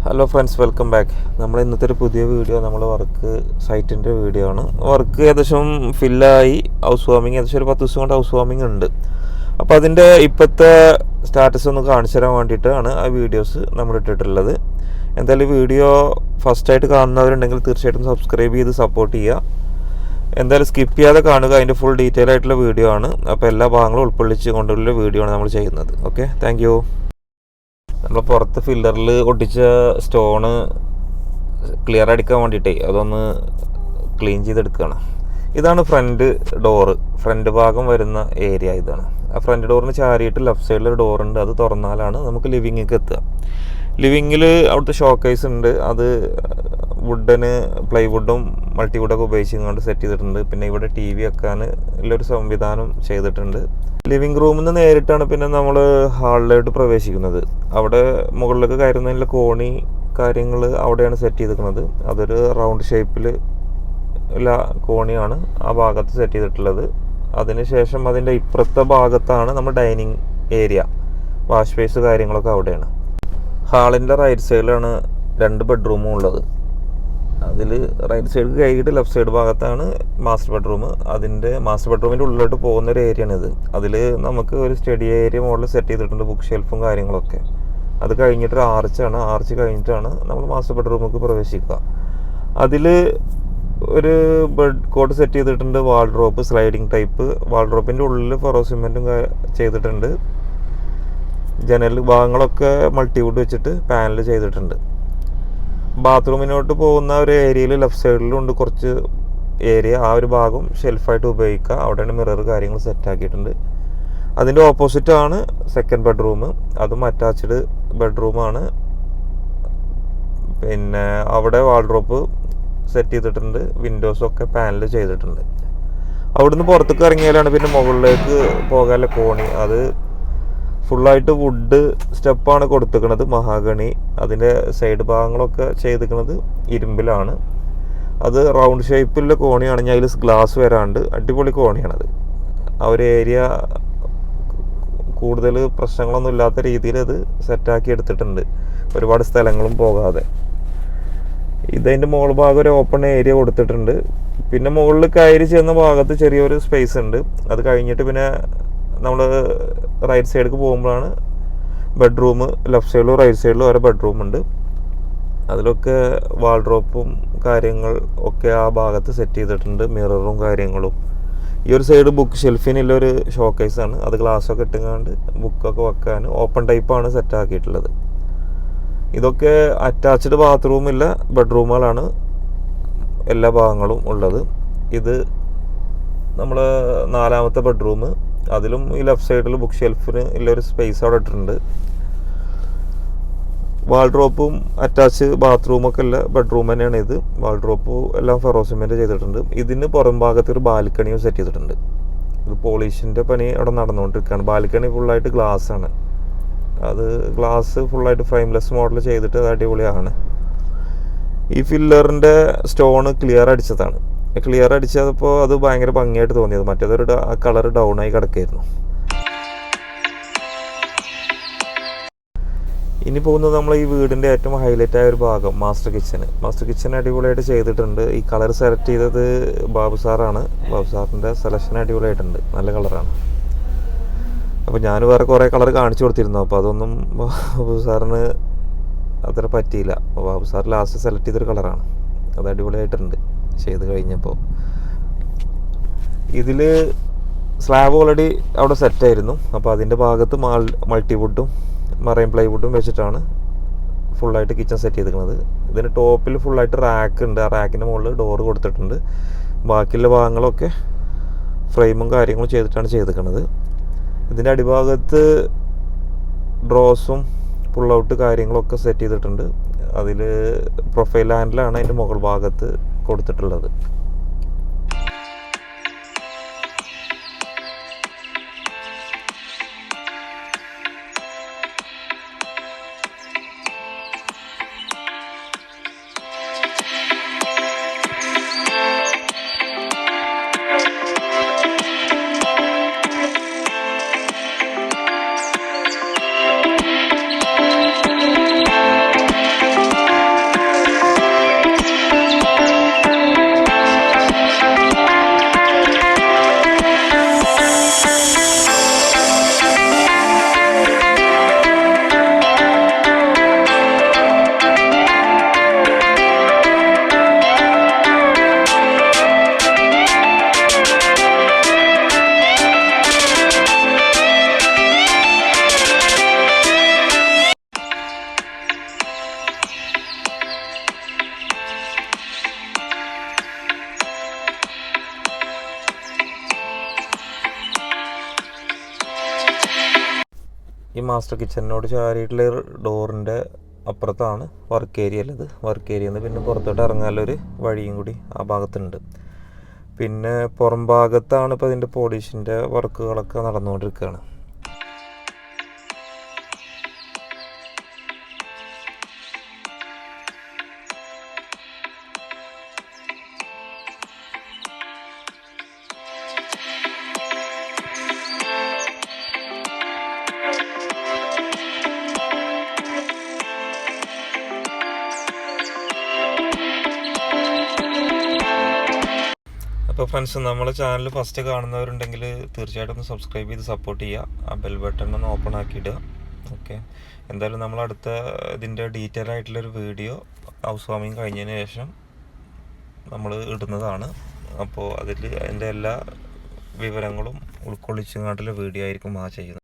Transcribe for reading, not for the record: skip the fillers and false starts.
Hello friends, welcome back. നമ്മൾ ഇന്നത്തെ ഒരു പുതിയ വീഡിയോ നമ്മൾ വർക്ക് സൈറ്റിൻ്റെ വീഡിയോ ആണ്. വർക്ക് ഏകദേശം ഫില്ലായി. ഹൗസ് വാമിങ് ഏകദേശം ഒരു 10 ദിവസം കൊണ്ട് ഹൗസ് വാമിങ് ഉണ്ട്. അപ്പോൾ അതിൻ്റെ ഇപ്പോഴത്തെ സ്റ്റാറ്റസ് ഒന്ന് കാണിച്ചു തരാൻ വേണ്ടിയിട്ടാണ് ആ വീഡിയോസ് നമ്മൾ ഇട്ടിട്ടുള്ളത്. എന്തായാലും വീഡിയോ ഫസ്റ്റായിട്ട് കാണുന്നവരുണ്ടെങ്കിൽ തീർച്ചയായിട്ടും സബ്സ്ക്രൈബ് ചെയ്ത് സപ്പോർട്ട് ചെയ്യുക. എന്തായാലും സ്കിപ്പ് ചെയ്യാതെ കാണുക. അതിൻ്റെ ഫുൾ ഡീറ്റെയിൽ ആയിട്ടുള്ള വീഡിയോ ആണ്. അപ്പോൾ എല്ലാ ഭാഗങ്ങളും ഉൾക്കൊള്ളിച്ച് കൊണ്ടുള്ള വീഡിയോ ആണ് നമ്മൾ ചെയ്യുന്നത്. Okay, thank you. നമ്മൾ പുറത്ത് ഫില്ലറിൽ ഒട്ടിച്ച സ്റ്റോണ് ക്ലിയർ അടിക്കാൻ വേണ്ടിയിട്ടേ അതൊന്ന് ക്ലീൻ ചെയ്തെടുക്കുകയാണ്. ഇതാണ് ഫ്രണ്ട് ഡോറ്, ഫ്രണ്ട് ഭാഗം വരുന്ന ഏരിയ ഇതാണ്. ആ ഫ്രണ്ട് ഡോറിന് ചാരിയിട്ട് ലെഫ്റ്റ് സൈഡിലൊരു ഡോറുണ്ട്. അത് തുറന്നാലാണ് നമുക്ക് ലിവിങ്ങിലേക്ക് എത്തുക. ലിവിങ്ങിൽ അവിടുത്തെ ഷോക്കേസ് ഉണ്ട്. അത് വുഡിന് പ്ലൈവുഡും മൾട്ടിവുഡൊക്കെ ഉപയോഗിച്ചുകൊണ്ട് സെറ്റ് ചെയ്തിട്ടുണ്ട്. പിന്നെ ഇവിടെ ടി വി വെക്കാൻ ഉള്ളൊരു സംവിധാനം ചെയ്തിട്ടുണ്ട്. ലിവിങ് റൂമിൽ നിന്ന് നേരിട്ടാണ് പിന്നെ നമ്മൾ ഹാളിലോട്ട് പ്രവേശിക്കുന്നത്. അവിടെ മുകളിലേക്ക് കയറുന്നതിനുള്ള കോണി കാര്യങ്ങൾ അവിടെയാണ് സെറ്റ് ചെയ്തിരിക്കുന്നത്. അതൊരു റൗണ്ട് ഷേപ്പിൽ ഉള്ള കോണിയാണ് ആ ഭാഗത്ത് സെറ്റ് ചെയ്തിട്ടുള്ളത്. അതിനുശേഷം അതിൻ്റെ ഇപ്പുറത്തെ ഭാഗത്താണ് നമ്മൾ ഡൈനിങ് ഏരിയ, വാഷ് സ്പേസ് കാര്യങ്ങളൊക്കെ അവിടെയാണ്. ഹാളിൻ്റെ റൈറ്റ് സൈഡിലാണ് 2 ബെഡ്റൂമും ഉള്ളത്. അതിൽ റൈറ്റ് സൈഡ് കഴിഞ്ഞിട്ട് ലെഫ്റ്റ് സൈഡ് ഭാഗത്താണ് മാസ്റ്റർ ബെഡ്റൂം. അതിൻ്റെ മാസ്റ്റർ ബെഡ്റൂമിൻ്റെ ഉള്ളിലോട്ട് പോകുന്നൊരു ഏരിയയാണിത്. അതിൽ നമുക്ക് ഒരു സ്റ്റഡി ഏരിയ മോഡൽ സെറ്റ് ചെയ്തിട്ടുണ്ട്, ബുക്ക് ഷെൽഫും കാര്യങ്ങളൊക്കെ. അത് കഴിഞ്ഞിട്ടൊരു ആർച്ചാണ്. ആർച്ച് കഴിഞ്ഞിട്ടാണ് നമ്മൾ മാസ്റ്റർ ബെഡ്റൂമിലേക്ക് പ്രവേശിക്കുക. അതിൽ ഒരു ബെഡ് കോട്ട് സെറ്റ് ചെയ്തിട്ടുണ്ട്, വാൾഡ്രോപ്പ് സ്ലൈഡിങ് ടൈപ്പ്. വാൾഡ്രോപ്പിൻ്റെ ഉള്ളിൽ ഫെറോ സിമെൻറ്റും ചെയ്തിട്ടുണ്ട്. ജനൽ ഭാഗങ്ങളൊക്കെ മൾട്ടിവുഡ് വെച്ചിട്ട് പാനൽ ചെയ്തിട്ടുണ്ട്. ബാത്റൂമിനോട്ട് പോകുന്ന ഒരു ഏരിയയിൽ ലെഫ്റ്റ് സൈഡിലുണ്ട് കുറച്ച് ഏരിയ. ആ ഒരു ഭാഗം ഷെൽഫായിട്ട് ഉപയോഗിക്കുക. അവിടെയാണ് മിറർ കാര്യങ്ങൾ സെറ്റാക്കിയിട്ടുണ്ട്. അതിൻ്റെ ഓപ്പോസിറ്റാണ് സെക്കൻഡ് ബെഡ്റൂം. അതും അറ്റാച്ച്ഡ് ബെഡ്റൂമാണ്. പിന്നെ അവിടെ വാൾഡ്രോപ്പ് സെറ്റ് ചെയ്തിട്ടുണ്ട്. വിൻഡോസൊക്കെ പാനൽ ചെയ്തിട്ടുണ്ട്. അവിടുന്ന് പുറത്തേക്ക് ഇറങ്ങിയാലാണ് പിന്നെ മുകളിലേക്ക് പോകാനുള്ള കോണി. അത് ഫുള്ളായിട്ട് വുഡ് സ്റ്റെപ്പാണ് കൊടുത്തിരിക്കുന്നത്, മഹാഗണി. അതിൻ്റെ സൈഡ് ഭാഗങ്ങളൊക്കെ ചെയ്തിരിക്കുന്നത് ഇരുമ്പിലാണ്. അത് റൗണ്ട് ഷേപ്പിലുള്ള കോണിയാണ്. ഞാൻ അതിൽ ഗ്ലാസ് വരാണ്ട് അടിപൊളി കോണിയാണത്. ആ ഒരു ഏരിയ കൂടുതൽ പ്രശ്നങ്ങളൊന്നും ഇല്ലാത്ത രീതിയിൽ അത് സെറ്റാക്കി എടുത്തിട്ടുണ്ട്, ഒരുപാട് സ്ഥലങ്ങളും പോകാതെ. ഇതിൻ്റെ മുകൾ ഭാഗം ഒരു ഓപ്പൺ ഏരിയ കൊടുത്തിട്ടുണ്ട്. പിന്നെ മുകളിൽ കയറി ചെന്ന ഭാഗത്ത് ചെറിയൊരു സ്പേസ് ഉണ്ട്. അത് കഴിഞ്ഞിട്ട് പിന്നെ നമ്മൾ റൈറ്റ് സൈഡിലേക്ക് പോകുമ്പോഴാണ് ബെഡ്റൂം. ലെഫ്റ്റ് സൈഡിലും റൈറ്റ് സൈഡിലും ഓരോ ബെഡ്റൂം ഉണ്ട്. അതിലൊക്കെ വാൾഡ്രോപ്പും കാര്യങ്ങൾ ഒക്കെ ആ ഭാഗത്ത് സെറ്റ് ചെയ്തിട്ടുണ്ട്, മിററും കാര്യങ്ങളും. ഈ ഒരു സൈഡ് ബുക്ക് ഷെൽഫിനുള്ളൊരു ഷോക്കേസാണ്. അത് ഗ്ലാസ്സൊക്കെ ഇട്ടുകൊണ്ട് ബുക്കൊക്കെ വെക്കാൻ ഓപ്പൺ ടൈപ്പാണ് സെറ്റാക്കിയിട്ടുള്ളത്. ഇതൊക്കെ അറ്റാച്ച്ഡ് ബാത്റൂമില്ല ബെഡ്റൂമുകളാണ് എല്ലാ ഭാഗങ്ങളും ഉള്ളത്. ഇത് നമ്മൾ 4ാമത്തെ ബെഡ്റൂം. അതിലും ഈ ലെഫ്റ്റ് സൈഡിൽ ബുക്ക് ഷെൽഫിന് ഉള്ളൊരു സ്പേസ് അവിടെ ഇട്ടിട്ടുണ്ട്. വാൾഡ്രോപ്പും അറ്റാച്ച് ബാത്റൂമൊക്കെ ഉള്ള ബെഡ്റൂം തന്നെയാണ് ഇത്. വാൾഡ്രോപ്പ് എല്ലാം ഫെറോ സിമെൻറ്റ് ചെയ്തിട്ടുണ്ട്. ഇതിന് പുറം ഭാഗത്ത് ഒരു ബാൽക്കണിയും സെറ്റ് ചെയ്തിട്ടുണ്ട്. ഇത് പോളിഷിൻ്റെ പണി അവിടെ നടന്നുകൊണ്ടിരിക്കുകയാണ്. ബാൽക്കണി ഫുള്ളായിട്ട് ഗ്ലാസ്സാണ്. അത് ഗ്ലാസ് ഫുള്ളായിട്ട് ഫ്രെയിംലെസ് മോഡൽ ചെയ്തിട്ട് അത് അടിപൊളിയാണ്. ഈ ഫില്ലറിൻ്റെ സ്റ്റോണ് ക്ലിയർ അടിച്ചതാണ്. ക്ലിയർ അടിച്ചപ്പോൾ അത് ഭയങ്കര ഭംഗിയായിട്ട് തോന്നിയത്. മറ്റേതൊരു കളർ ഡൗൺ ആയി കിടക്കായിരുന്നു. ഇനി പോകുന്നത് നമ്മൾ ഈ വീടിൻ്റെ ഏറ്റവും ഹൈലൈറ്റ് ആയ ഒരു ഭാഗം, മാസ്റ്റർ കിച്ചന്. മാസ്റ്റർ കിച്ചൺ അടിപൊളിയായിട്ട് ചെയ്തിട്ടുണ്ട്. ഈ കളർ സെലക്ട് ചെയ്തത് ബാബു സാറാണ്. ബാബു സാറിൻ്റെ സെലക്ഷൻ അടിപൊളിയായിട്ടുണ്ട്, നല്ല കളറാണ്. അപ്പോൾ ഞാൻ വേറെ കുറേ കളർ കാണിച്ചു കൊടുത്തിരുന്നു. അപ്പോൾ അതൊന്നും ബാബു സാറിന് അത്ര പറ്റിയില്ല. ബാബു സാർ ലാസ്റ്റ് സെലക്ട് ചെയ്തൊരു കളറാണ്. അത് അടിപൊളിയായിട്ടുണ്ട് ചെയ്ത് കഴിഞ്ഞപ്പോൾ. ഇതിൽ സ്ലാബ് ഓൾറെഡി അവിടെ സെറ്റായിരുന്നു. അപ്പോൾ അതിൻ്റെ ഭാഗത്ത് മൾട്ടിവുഡും മറൈൻ പ്ലൈവുഡും വെച്ചിട്ടാണ് ഫുള്ളായിട്ട് കിച്ചൺ സെറ്റ് ചെയ്തിരിക്കുന്നത്. ഇതിന് ടോപ്പിൽ ഫുള്ളായിട്ട് റാക്ക് ഉണ്ട്. ആ റാക്കിൻ്റെ മുകളിൽ ഡോറ് കൊടുത്തിട്ടുണ്ട്. ബാക്കിയുള്ള ഭാഗങ്ങളൊക്കെ ഫ്രെയിമും കാര്യങ്ങളും ചെയ്തിട്ടാണ് ചെയ്തിരിക്കുന്നത്. ഇതിൻ്റെ അടിഭാഗത്ത് ഡ്രോസും പുൾ ഔട്ട് കാര്യങ്ങളൊക്കെ സെറ്റ് ചെയ്തിട്ടുണ്ട്. അതിൽ പ്രൊഫൈൽ ഹാൻഡിലാണ് അതിൻ്റെ മുകൾ ഭാഗത്ത് കൊടുത്തിട്ടുള്ളത്. ഈ മാസ്റ്റർ കിച്ചണിനോട് ചാരിയിട്ടുള്ള ഡോറിൻ്റെ അപ്പുറത്താണ് വർക്ക് ഏരിയ ഉള്ളത്. വർക്ക് ഏരിയയിൽ നിന്ന് പിന്നെ പുറത്തോട്ട് ഇറങ്ങാനുള്ളൊരു വഴിയും കൂടി ആ ഭാഗത്തുണ്ട്. പിന്നെ പുറം ഭാഗത്താണ് ഇപ്പോൾ ഇതിൻ്റെ പോളിഷിൻ്റെ വർക്കുകളൊക്കെ നടന്നുകൊണ്ടിരിക്കുകയാണ്. അപ്പോൾ ഫ്രണ്ട്സ്, നമ്മളെ ചാനൽ ഫസ്റ്റ് കാണുന്നവരുണ്ടെങ്കിൽ തീർച്ചയായിട്ടും ഒന്ന് സബ്സ്ക്രൈബ് ചെയ്ത് സപ്പോർട്ട് ചെയ്യുക. ആ ബെൽ ബട്ടൺ ഒന്ന് ഓപ്പൺ ആക്കിയിടുക. ഓക്കെ, എന്തായാലും നമ്മൾ അടുത്ത ഇതിൻ്റെ ഡീറ്റെയിൽ ആയിട്ടുള്ളൊരു വീഡിയോ ഹൗസ് വാമിങ് കഴിഞ്ഞതിന് ശേഷം നമ്മൾ ഇടുന്നതാണ്. അപ്പോൾ അതിൽ അതിൻ്റെ എല്ലാ വിവരങ്ങളും ഉൾക്കൊള്ളിച്ചുകൊണ്ടുള്ള വീഡിയോ ആയിരിക്കും ആ ചെയ്യുന്നത്.